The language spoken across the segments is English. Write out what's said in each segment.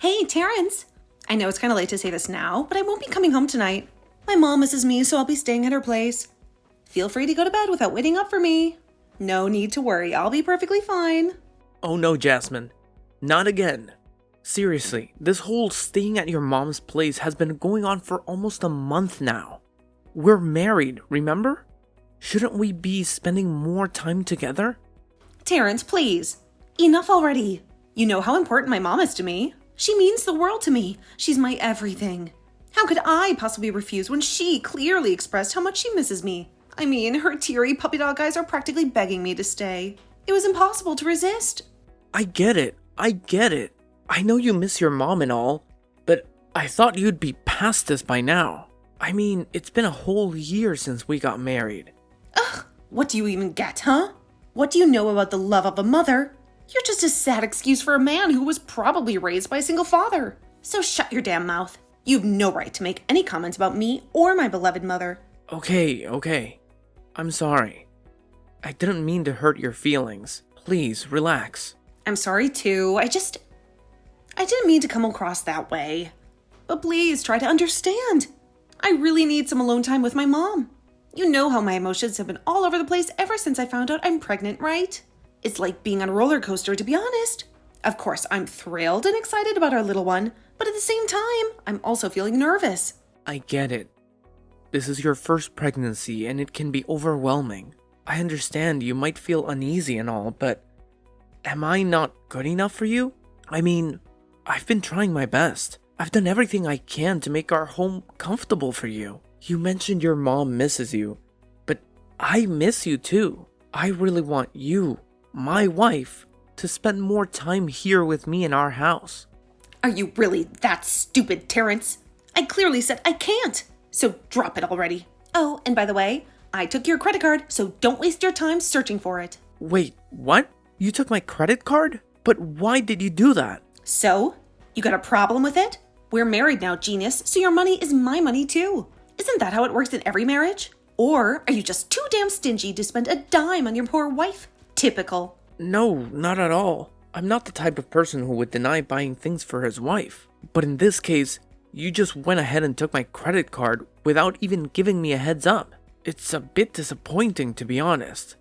Hey, Terrence. I know it's kind of late to say this now, but I won't be coming home tonight. My mom misses me, so I'll be staying at her place. Feel free to go to bed without waiting up for me. No need to worry, I'll be perfectly fine. Oh no, Jasmine. Not again. Seriously, this whole staying at your mom's place has been going on for almost a month now. We're married, remember? Shouldn't we be spending more time together? Terrence, please. Enough already. You know how important my mom is to me. She means the world to me. She's my everything. How could I possibly refuse when she clearly expressed how much she misses me? I mean, her teary puppy dog eyes are practically begging me to stay. It was impossible to resist. I get it. I know you miss your mom and all, but I thought you'd be past this by now. I mean, it's been a whole year since we got married. Ugh, what do you even get, huh? What do you know about the love of a mother? You're just a sad excuse for a man who was probably raised by a single father. So shut your damn mouth. You've no right to make any comments about me or my beloved mother. Okay. I'm sorry. I didn't mean to hurt your feelings. Please, relax. I'm sorry too. I didn't mean to come across that way. But please try to understand. I really need some alone time with my mom. You know how my emotions have been all over the place ever since I found out I'm pregnant, right? It's like being on a roller coaster, to be honest. Of course, I'm thrilled and excited about our little one, but at the same time, I'm also feeling nervous. I get it. This is your first pregnancy and it can be overwhelming. I understand you might feel uneasy and all, but am I not good enough for you? I mean, I've been trying my best. I've done everything I can to make our home comfortable for you. You mentioned your mom misses you, but I miss you too. I really want you, my wife, to spend more time here with me in our house. Are you really that stupid, Terrence? I clearly said I can't, so drop it already. Oh, and by the way, I took your credit card, so don't waste your time searching for it. Wait, what? You took my credit card? But why did you do that? So? You got a problem with it? We're married now, genius, so your money is my money too. Isn't that how it works in every marriage? Or are you just too damn stingy to spend a dime on your poor wife? Typical. No, not at all. I'm not the type of person who would deny buying things for his wife. But in this case, you just went ahead and took my credit card without even giving me a heads up. It's a bit disappointing, to be honest.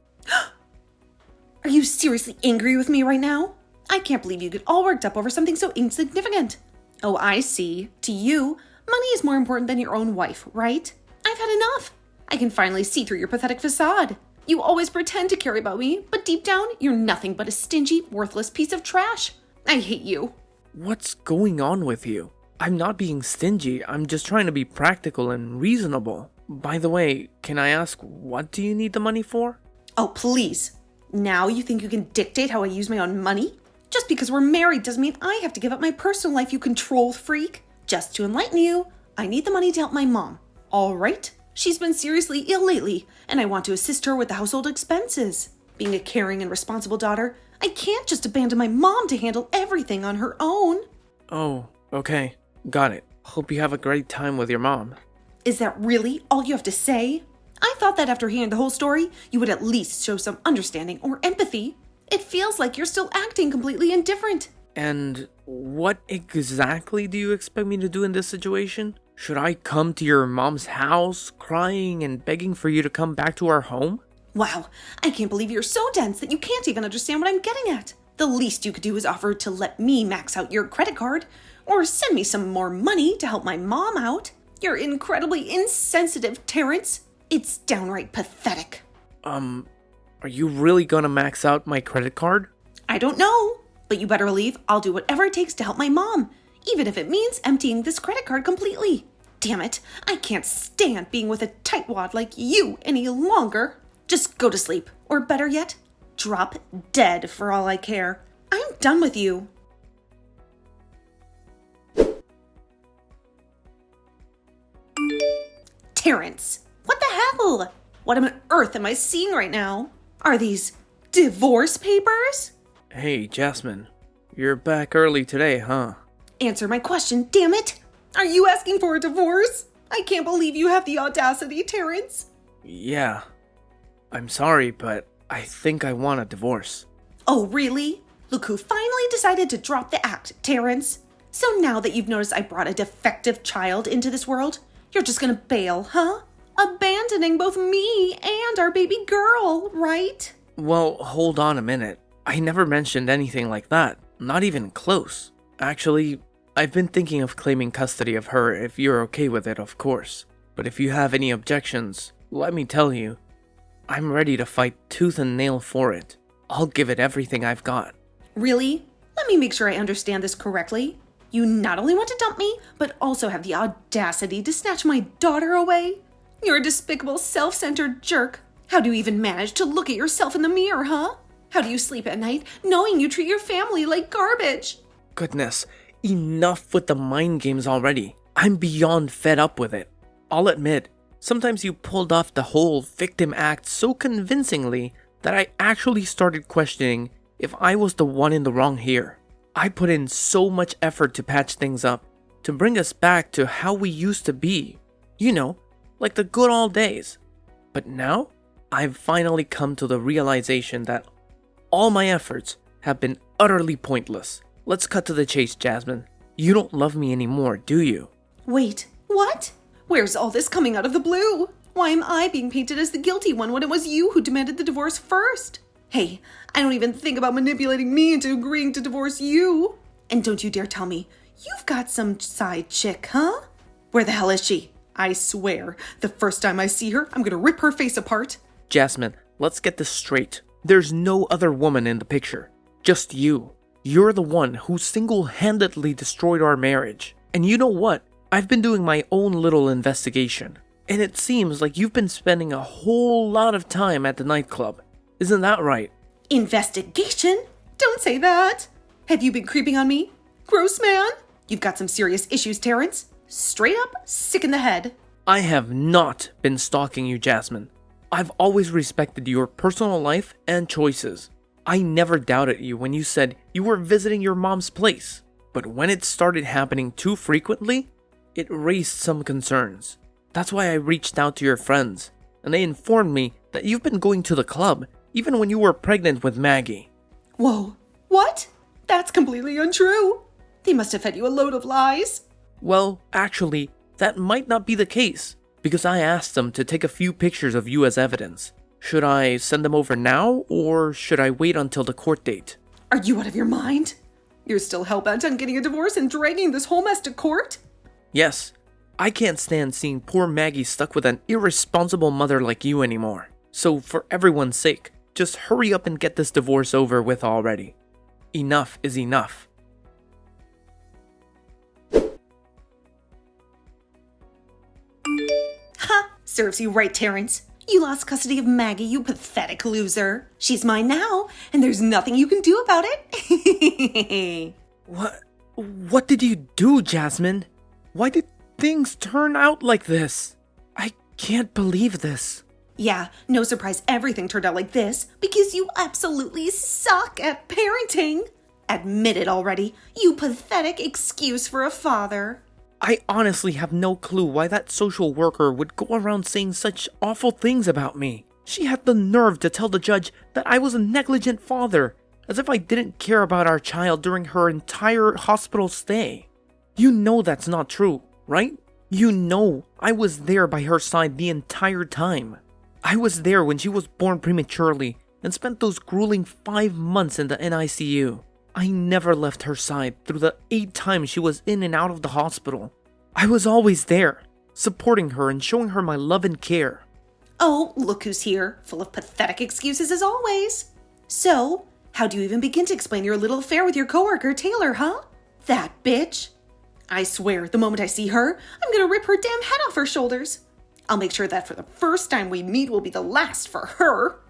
Are you seriously angry with me right now? I can't believe you get all worked up over something so insignificant. Oh, I see. To you, money is more important than your own wife, right? I've had enough. I can finally see through your pathetic facade. You always pretend to care about me, but deep down, you're nothing but a stingy, worthless piece of trash. I hate you. What's going on with you? I'm not being stingy, I'm just trying to be practical and reasonable. By the way, can I ask, what do you need the money for? Oh, please. Now you think you can dictate how I use my own money? Just because we're married doesn't mean I have to give up my personal life, you control freak. Just to enlighten you, I need the money to help my mom. All right? She's been seriously ill lately, and I want to assist her with the household expenses. Being a caring and responsible daughter, I can't just abandon my mom to handle everything on her own. Oh, okay. Got it. Hope you have a great time with your mom. Is that really all you have to say? I thought that after hearing the whole story, you would at least show some understanding or empathy. It feels like you're still acting completely indifferent. And what exactly do you expect me to do in this situation? Should I come to your mom's house, crying and begging for you to come back to our home? Wow, I can't believe you're so dense that you can't even understand what I'm getting at. The least you could do is offer to let me max out your credit card, or send me some more money to help my mom out. You're incredibly insensitive, Terrence. It's downright pathetic. Are you really gonna max out my credit card? I don't know, but you better believe I'll do whatever it takes to help my mom, even if it means emptying this credit card completely. Damn it, I can't stand being with a tightwad like you any longer. Just go to sleep, or better yet, drop dead for all I care. I'm done with you. Terrence, what the hell? What on earth am I seeing right now? Are these divorce papers? Hey, Jasmine. You're back early today, huh? Answer my question, damn it! Are you asking for a divorce? I can't believe you have the audacity, Terrence. Yeah. I'm sorry, but I think I want a divorce. Oh, really? Look who finally decided to drop the act, Terrence. So now that you've noticed I brought a defective child into this world, you're just gonna bail, huh? Abandoning both me and our baby girl, right? Well, hold on a minute. I never mentioned anything like that. Not even close. Actually, I've been thinking of claiming custody of her if you're okay with it, of course. But if you have any objections, let me tell you, I'm ready to fight tooth and nail for it. I'll give it everything I've got. Really? Let me make sure I understand this correctly. You not only want to dump me, but also have the audacity to snatch my daughter away? You're a despicable, self-centered jerk. How do you even manage to look at yourself in the mirror, huh? How do you sleep at night knowing you treat your family like garbage? Goodness, enough with the mind games already. I'm beyond fed up with it. I'll admit, sometimes you pulled off the whole victim act so convincingly that I actually started questioning if I was the one in the wrong here. I put in so much effort to patch things up, to bring us back to how we used to be. You know, like the good old days. But now, I've finally come to the realization that all my efforts have been utterly pointless. Let's cut to the chase, Jasmine. You don't love me anymore, do you? Wait, what? Where's all this coming out of the blue? Why am I being painted as the guilty one when it was you who demanded the divorce first? Hey, I don't even think about manipulating me into agreeing to divorce you. And don't you dare tell me you've got some side chick, huh? Where the hell is she? I swear, the first time I see her, I'm gonna rip her face apart. Jasmine, let's get this straight. There's no other woman in the picture. Just you. You're the one who single-handedly destroyed our marriage. And you know what? I've been doing my own little investigation. And it seems like you've been spending a whole lot of time at the nightclub. Isn't that right? Investigation? Don't say that. Have you been creeping on me? Gross man? You've got some serious issues, Terrence. Straight up sick in the head. I have not been stalking you, Jasmine. I've always respected your personal life and choices. I never doubted you when you said you were visiting your mom's place. But when it started happening too frequently, it raised some concerns. That's why I reached out to your friends, and they informed me that you've been going to the club even when you were pregnant with Maggie. Whoa, what? That's completely untrue. They must have fed you a load of lies. Well, actually, that might not be the case, because I asked them to take a few pictures of you as evidence. Should I send them over now, or should I wait until the court date? Are you out of your mind? You're still hellbent on getting a divorce and dragging this whole mess to court? Yes, I can't stand seeing poor Maggie stuck with an irresponsible mother like you anymore. So for everyone's sake, just hurry up and get this divorce over with already. Enough is enough. Ha! Serves you right, Terrence. You lost custody of Maggie, you pathetic loser. She's mine now, and there's nothing you can do about it. What did you do, Jasmine? Why did things turn out like this? I can't believe this. Yeah, no surprise everything turned out like this, because you absolutely suck at parenting. Admit it already, you pathetic excuse for a father. I honestly have no clue why that social worker would go around saying such awful things about me. She had the nerve to tell the judge that I was a negligent father, as if I didn't care about our child during her entire hospital stay. You know that's not true, right? You know I was there by her side the entire time. I was there when she was born prematurely and spent those grueling 5 months in the NICU. I never left her side through the 8 times she was in and out of the hospital. I was always there, supporting her and showing her my love and care. Oh, look who's here, full of pathetic excuses as always. So, how do you even begin to explain your little affair with your coworker, Taylor, huh? That bitch. I swear, the moment I see her, I'm gonna rip her damn head off her shoulders. I'll make sure that for the first time we meet will be the last for her.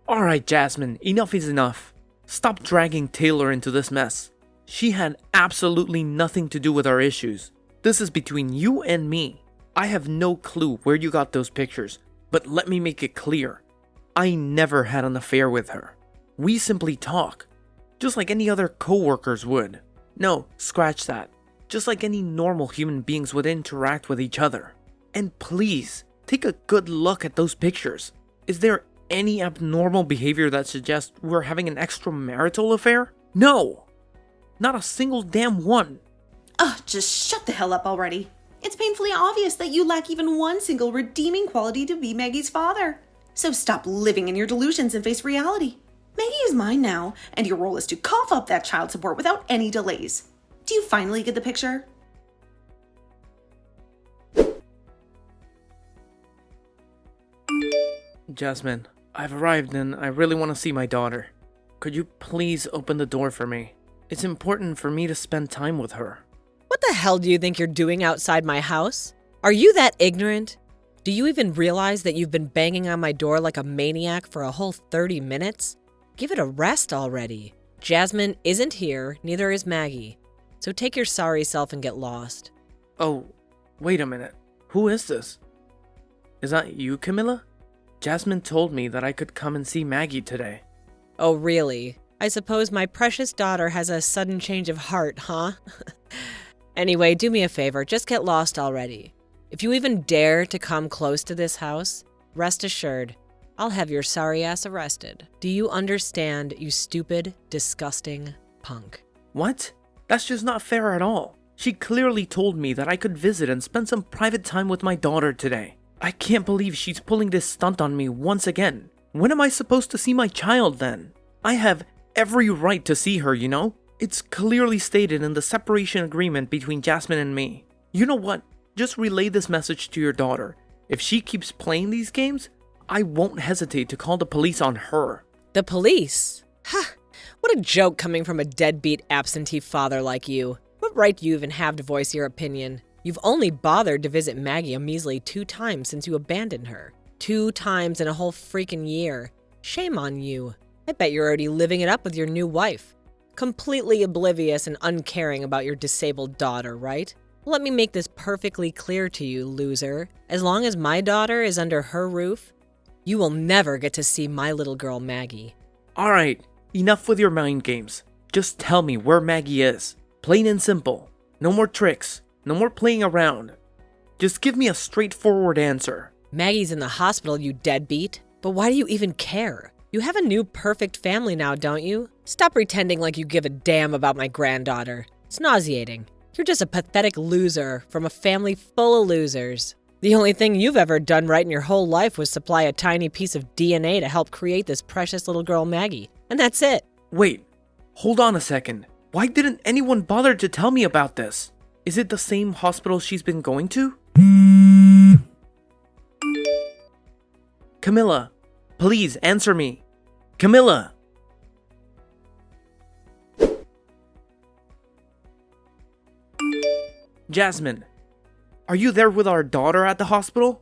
Alright, Jasmine, enough is enough. Stop dragging Taylor into this mess. She had absolutely nothing to do with our issues. This is between you and me. I have no clue where you got those pictures, but let me make it clear. I never had an affair with her. We simply talk, just like any other coworkers would. No, scratch that. Just like any normal human beings would interact with each other. And please, take a good look at those pictures. Is there any abnormal behavior that suggests we're having an extramarital affair? No! Not a single damn one. Ugh, just shut the hell up already. It's painfully obvious that you lack even one single redeeming quality to be Maggie's father. So stop living in your delusions and face reality. Maggie is mine now, and your role is to cough up that child support without any delays. Do you finally get the picture? Jasmine, I've arrived and I really want to see my daughter. Could you please open the door for me? It's important for me to spend time with her. What the hell do you think you're doing outside my house? Are you that ignorant? Do you even realize that you've been banging on my door like a maniac for a whole 30 minutes? Give it a rest already. Jasmine isn't here, neither is Maggie. So take your sorry self and get lost. Oh, wait a minute. Who is this? Is that you, Camilla? Jasmine told me that I could come and see Maggie today. Oh, really? I suppose my precious daughter has a sudden change of heart, huh? Anyway, do me a favor, just get lost already. If you even dare to come close to this house, rest assured, I'll have your sorry ass arrested. Do you understand, you stupid, disgusting punk? What? That's just not fair at all. She clearly told me that I could visit and spend some private time with my daughter today. I can't believe she's pulling this stunt on me once again. When am I supposed to see my child then? I have every right to see her, you know? It's clearly stated in the separation agreement between Jasmine and me. You know what? Just relay this message to your daughter. If she keeps playing these games, I won't hesitate to call the police on her. The police? Ha! What a joke coming from a deadbeat absentee father like you. What right do you even have to voice your opinion? You've only bothered to visit Maggie a measly 2 times since you abandoned her. 2 times in a whole freaking year. Shame on you. I bet you're already living it up with your new wife. Completely oblivious and uncaring about your disabled daughter, right? Let me make this perfectly clear to you, loser. As long as my daughter is under her roof, you will never get to see my little girl Maggie. Alright, enough with your mind games. Just tell me where Maggie is. Plain and simple. No more tricks. No more playing around. Just give me a straightforward answer. Maggie's in the hospital, you deadbeat. But why do you even care? You have a new perfect family now, don't you? Stop pretending like you give a damn about my granddaughter. It's nauseating. You're just a pathetic loser from a family full of losers. The only thing you've ever done right in your whole life was supply a tiny piece of DNA to help create this precious little girl Maggie. And that's it. Wait, hold on a second. Why didn't anyone bother to tell me about this? Is it the same hospital she's been going to? Camilla, please answer me. Camilla! Jasmine, are you there with our daughter at the hospital?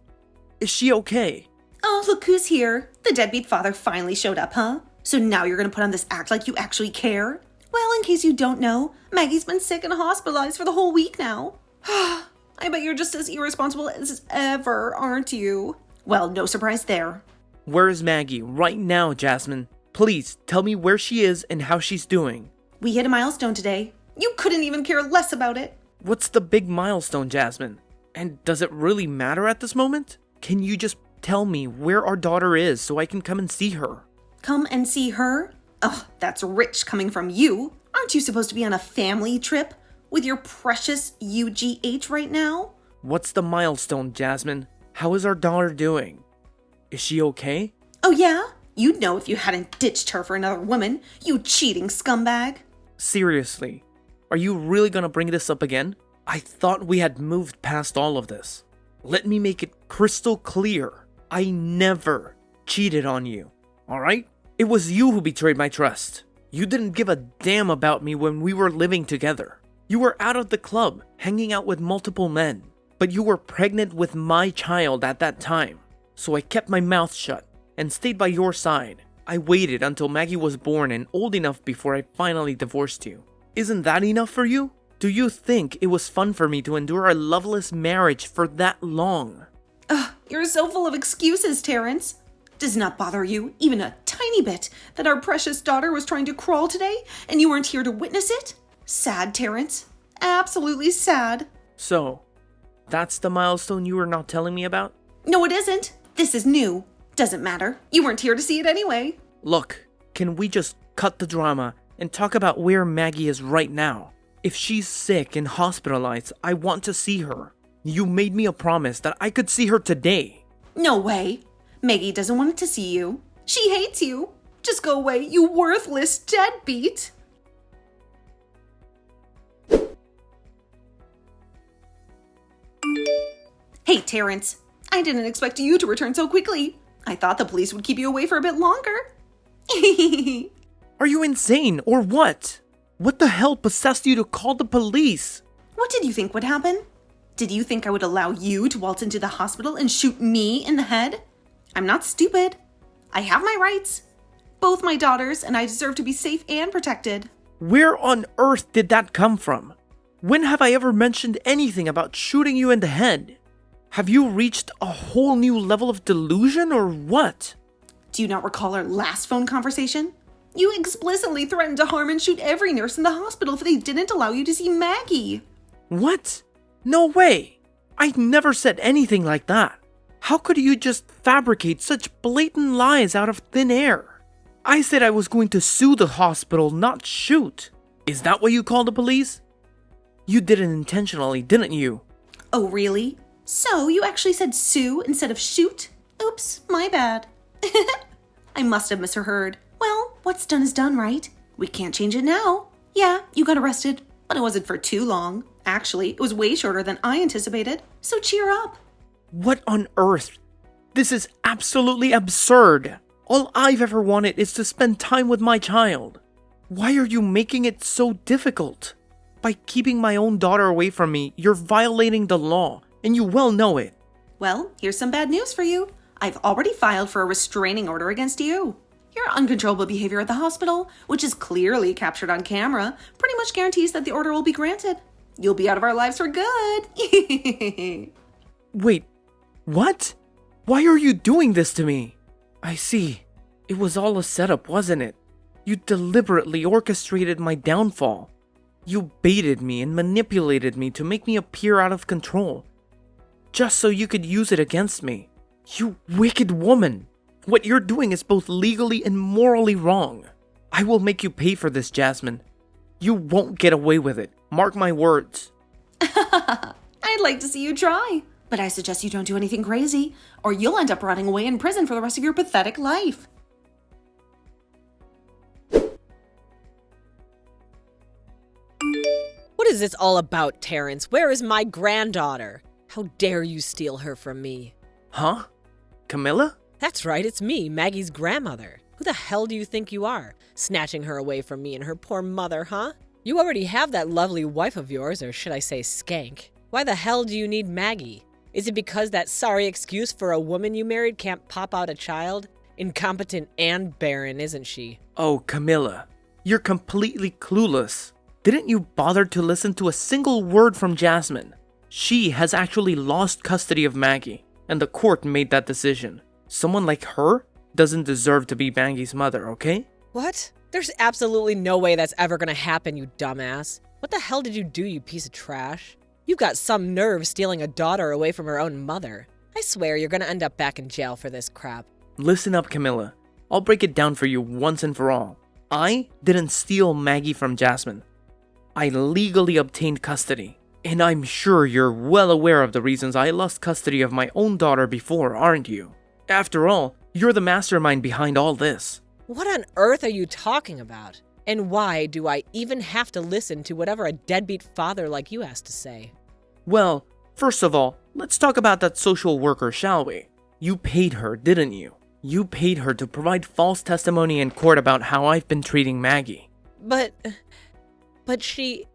Is she okay? Oh, look who's here. The deadbeat father finally showed up, huh? So now you're gonna put on this act like you actually care? Well, in case you don't know, Maggie's been sick and hospitalized for the whole week now. I bet you're just as irresponsible as ever, aren't you? Well, no surprise there. Where is Maggie right now, Jasmine? Please tell me where she is and how she's doing. We hit a milestone today. You couldn't even care less about it. What's the big milestone, Jasmine? And does it really matter at this moment? Can you just tell me where our daughter is so I can come and see her? Come and see her? Oh, that's rich coming from you. Aren't you supposed to be on a family trip with your precious UGH right now? What's the milestone, Jasmine? How is our daughter doing? Is she okay? Oh yeah? You'd know if you hadn't ditched her for another woman, you cheating scumbag. Seriously, are you really gonna bring this up again? I thought we had moved past all of this. Let me make it crystal clear. I never cheated on you, alright? It was you who betrayed my trust. You didn't give a damn about me when we were living together. You were out of the club, hanging out with multiple men. But you were pregnant with my child at that time. So I kept my mouth shut and stayed by your side. I waited until Maggie was born and old enough before I finally divorced you. Isn't that enough for you? Do you think it was fun for me to endure a loveless marriage for that long? Ugh, you're so full of excuses, Terrence. Does not bother you, even a tiny bit, that our precious daughter was trying to crawl today and you weren't here to witness it? Sad, Terrence. Absolutely sad. So, that's the milestone you were not telling me about? No, it isn't. This is new. Doesn't matter. You weren't here to see it anyway. Look, can we just cut the drama and talk about where Maggie is right now? If she's sick and hospitalized, I want to see her. You made me a promise that I could see her today. No way. Maggie doesn't want to see you. She hates you. Just go away, you worthless deadbeat. Hey, Terrence. I didn't expect you to return so quickly. I thought the police would keep you away for a bit longer. Are you insane or what? What the hell possessed you to call the police? What did you think would happen? Did you think I would allow you to waltz into the hospital and shoot me in the head? I'm not stupid. I have my rights. Both my daughters and I deserve to be safe and protected. Where on earth did that come from? When have I ever mentioned anything about shooting you in the head? Have you reached a whole new level of delusion or what? Do you not recall our last phone conversation? You explicitly threatened to harm and shoot every nurse in the hospital if they didn't allow you to see Maggie. What? No way! I never said anything like that. How could you just fabricate such blatant lies out of thin air? I said I was going to sue the hospital, not shoot. Is that what you called the police? You did it intentionally, didn't you? Oh, really? So you actually said sue instead of shoot? Oops, my bad. I must have misheard. Well, what's done is done, right? We can't change it now. Yeah, you got arrested, but it wasn't for too long. Actually, it was way shorter than I anticipated, so cheer up. What on earth? This is absolutely absurd. All I've ever wanted is to spend time with my child. Why are you making it so difficult? By keeping my own daughter away from me, you're violating the law, and you well know it. Well, here's some bad news for you. I've already filed for a restraining order against you. Your uncontrollable behavior at the hospital, which is clearly captured on camera, pretty much guarantees that the order will be granted. You'll be out of our lives for good. Wait, what? Why are you doing this to me? I see. It was all a setup, wasn't it? You deliberately orchestrated my downfall. You baited me and manipulated me to make me appear out of control, just so you could use it against me. You wicked woman! What you're doing is both legally and morally wrong. I will make you pay for this, Jasmine. You won't get away with it. Mark my words. I'd like to see you try, but I suggest you don't do anything crazy, or you'll end up rotting away in prison for the rest of your pathetic life. What is this all about, Terrence? Where is my granddaughter? How dare you steal her from me? Huh? Camilla? That's right, it's me, Maggie's grandmother. Who the hell do you think you are? Snatching her away from me and her poor mother, huh? You already have that lovely wife of yours, or should I say skank. Why the hell do you need Maggie? Is it because that sorry excuse for a woman you married can't pop out a child? Incompetent and barren, isn't she? Oh, Camilla. You're completely clueless. Didn't you bother to listen to a single word from Jasmine? She has actually lost custody of Maggie, and the court made that decision. Someone like her doesn't deserve to be Maggie's mother, okay? What? There's absolutely no way that's ever gonna happen, you dumbass. What the hell did you do, you piece of trash? You've got some nerve stealing a daughter away from her own mother. I swear you're gonna end up back in jail for this crap. Listen up, Camilla. I'll break it down for you once and for all. I didn't steal Maggie from Jasmine. I legally obtained custody. And I'm sure you're well aware of the reasons I lost custody of my own daughter before, aren't you? After all, you're the mastermind behind all this. What on earth are you talking about? And why do I even have to listen to whatever a deadbeat father like you has to say? Well, first of all, let's talk about that social worker, shall we? You paid her, didn't you? You paid her to provide false testimony in court about how I've been treating Maggie. But she...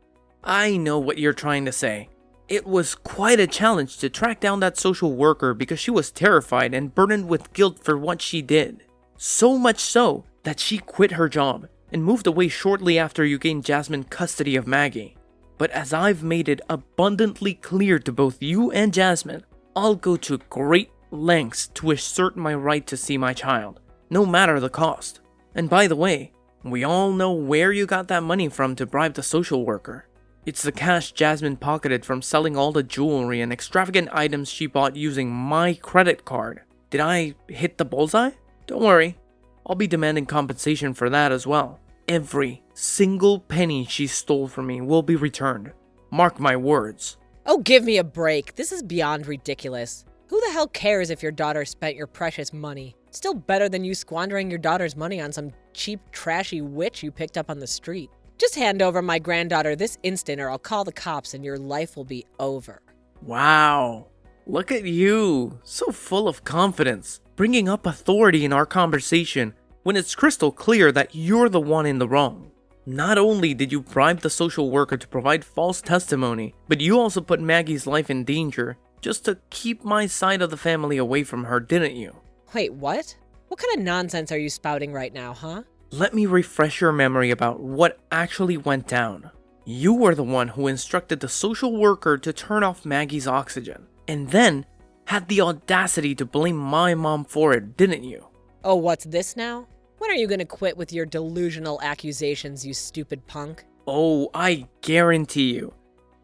I know what you're trying to say. It was quite a challenge to track down that social worker because she was terrified and burdened with guilt for what she did. So much so that she quit her job and moved away shortly after you gained Jasmine custody of Maggie. But as I've made it abundantly clear to both you and Jasmine, I'll go to great lengths to assert my right to see my child, no matter the cost. And by the way, we all know where you got that money from to bribe the social worker. It's the cash Jasmine pocketed from selling all the jewelry and extravagant items she bought using my credit card. Did I hit the bullseye? Don't worry, I'll be demanding compensation for that as well. Every single penny she stole from me will be returned. Mark my words. Oh, give me a break. This is beyond ridiculous. Who the hell cares if your daughter spent your precious money? Still better than you squandering your daughter's money on some cheap, trashy witch you picked up on the street. Just hand over my granddaughter this instant or I'll call the cops and your life will be over. Wow. Look at you. So full of confidence. Bringing up authority in our conversation when it's crystal clear that you're the one in the wrong. Not only did you bribe the social worker to provide false testimony, but you also put Maggie's life in danger just to keep my side of the family away from her, didn't you? Wait, what? What kind of nonsense are you spouting right now, huh? Let me refresh your memory about what actually went down. You were the one who instructed the social worker to turn off Maggie's oxygen, and then had the audacity to blame my mom for it, didn't you? Oh, what's this now? When are you gonna quit with your delusional accusations, you stupid punk? Oh, I guarantee you.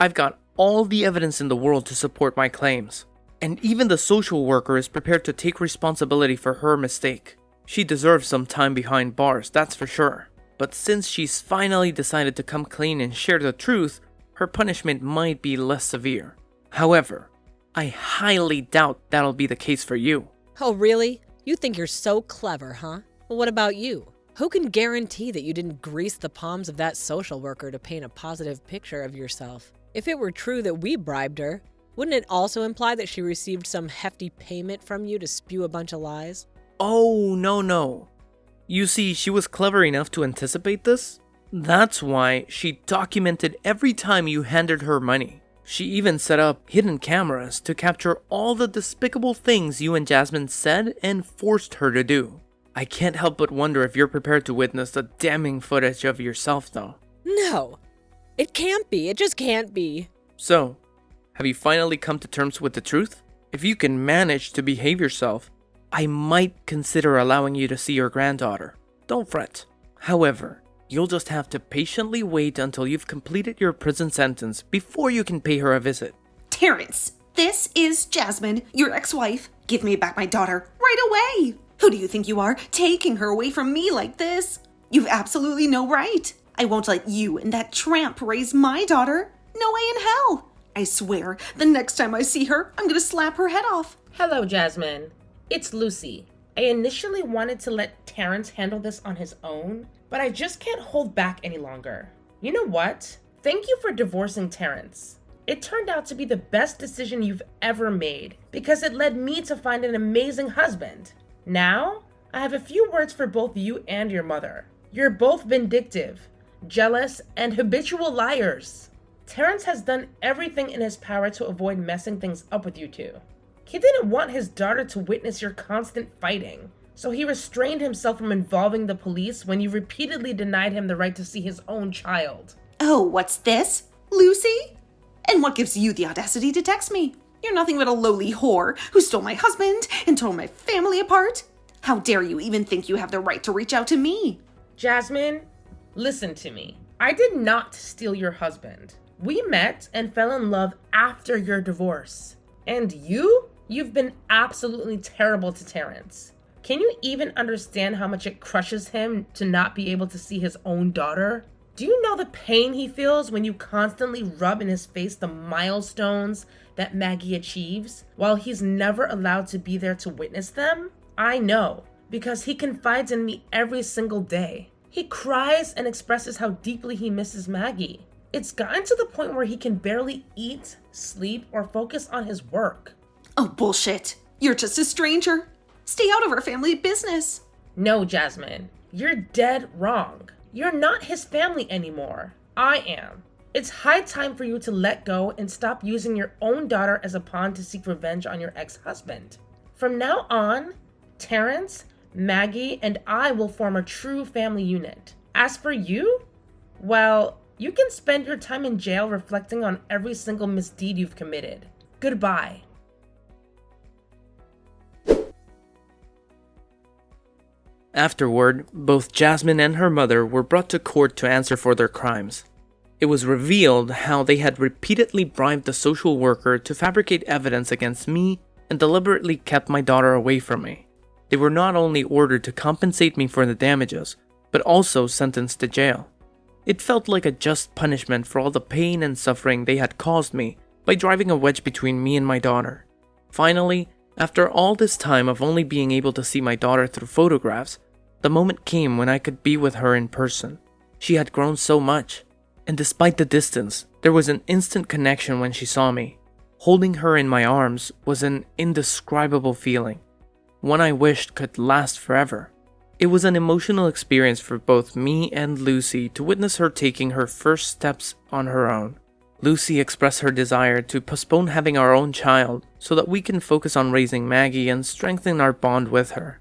I've got all the evidence in the world to support my claims. And even the social worker is prepared to take responsibility for her mistake. She deserves some time behind bars, that's for sure. But since she's finally decided to come clean and share the truth, her punishment might be less severe. However, I highly doubt that'll be the case for you. Oh, really? You think you're so clever, huh? Well, what about you? Who can guarantee that you didn't grease the palms of that social worker to paint a positive picture of yourself? If it were true that we bribed her, wouldn't it also imply that she received some hefty payment from you to spew a bunch of lies? Oh, no. You see, she was clever enough to anticipate this. That's why she documented every time you handed her money. She even set up hidden cameras to capture all the despicable things you and Jasmine said and forced her to do. I can't help but wonder if you're prepared to witness the damning footage of yourself, though. No. It can't be. It just can't be. So, have you finally come to terms with the truth? If you can manage to behave yourself, I might consider allowing you to see your granddaughter. Don't fret. However, you'll just have to patiently wait until you've completed your prison sentence before you can pay her a visit. Terrence, this is Jasmine, your ex-wife. Give me back my daughter right away. Who do you think you are, taking her away from me like this? You've absolutely no right. I won't let you and that tramp raise my daughter. No way in hell. I swear, the next time I see her, I'm gonna slap her head off. Hello, Jasmine. It's Lucy. I initially wanted to let Terrence handle this on his own, but I just can't hold back any longer. You know what? Thank you for divorcing Terrence. It turned out to be the best decision you've ever made because it led me to find an amazing husband. Now, I have a few words for both you and your mother. You're both vindictive, jealous, and habitual liars. Terrence has done everything in his power to avoid messing things up with you two. He didn't want his daughter to witness your constant fighting, so he restrained himself from involving the police when you repeatedly denied him the right to see his own child. Oh, what's this? Lucy? And what gives you the audacity to text me? You're nothing but a lowly whore who stole my husband and tore my family apart. How dare you even think you have the right to reach out to me? Jasmine, listen to me. I did not steal your husband. We met and fell in love after your divorce. And you've been absolutely terrible to Terrence. Can you even understand how much it crushes him to not be able to see his own daughter? Do you know the pain he feels when you constantly rub in his face the milestones that Maggie achieves, while he's never allowed to be there to witness them? I know, because he confides in me every single day. He cries and expresses how deeply he misses Maggie. It's gotten to the point where he can barely eat, sleep, or focus on his work. Oh, bullshit. You're just a stranger. Stay out of our family business. No, Jasmine, you're dead wrong. You're not his family anymore. I am. It's high time for you to let go and stop using your own daughter as a pawn to seek revenge on your ex-husband. From now on, Terrence, Maggie, and I will form a true family unit. As for you, well, you can spend your time in jail reflecting on every single misdeed you've committed. Goodbye. Afterward, both Jasmine and her mother were brought to court to answer for their crimes. It was revealed how they had repeatedly bribed the social worker to fabricate evidence against me and deliberately kept my daughter away from me. They were not only ordered to compensate me for the damages, but also sentenced to jail. It felt like a just punishment for all the pain and suffering they had caused me by driving a wedge between me and my daughter. Finally, after all this time of only being able to see my daughter through photographs, the moment came when I could be with her in person. She had grown so much, and despite the distance, there was an instant connection when she saw me. Holding her in my arms was an indescribable feeling, one I wished could last forever. It was an emotional experience for both me and Lucy to witness her taking her first steps on her own. Lucy expressed her desire to postpone having our own child so that we can focus on raising Maggie and strengthen our bond with her.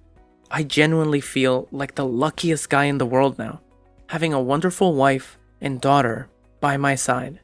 I genuinely feel like the luckiest guy in the world now, having a wonderful wife and daughter by my side.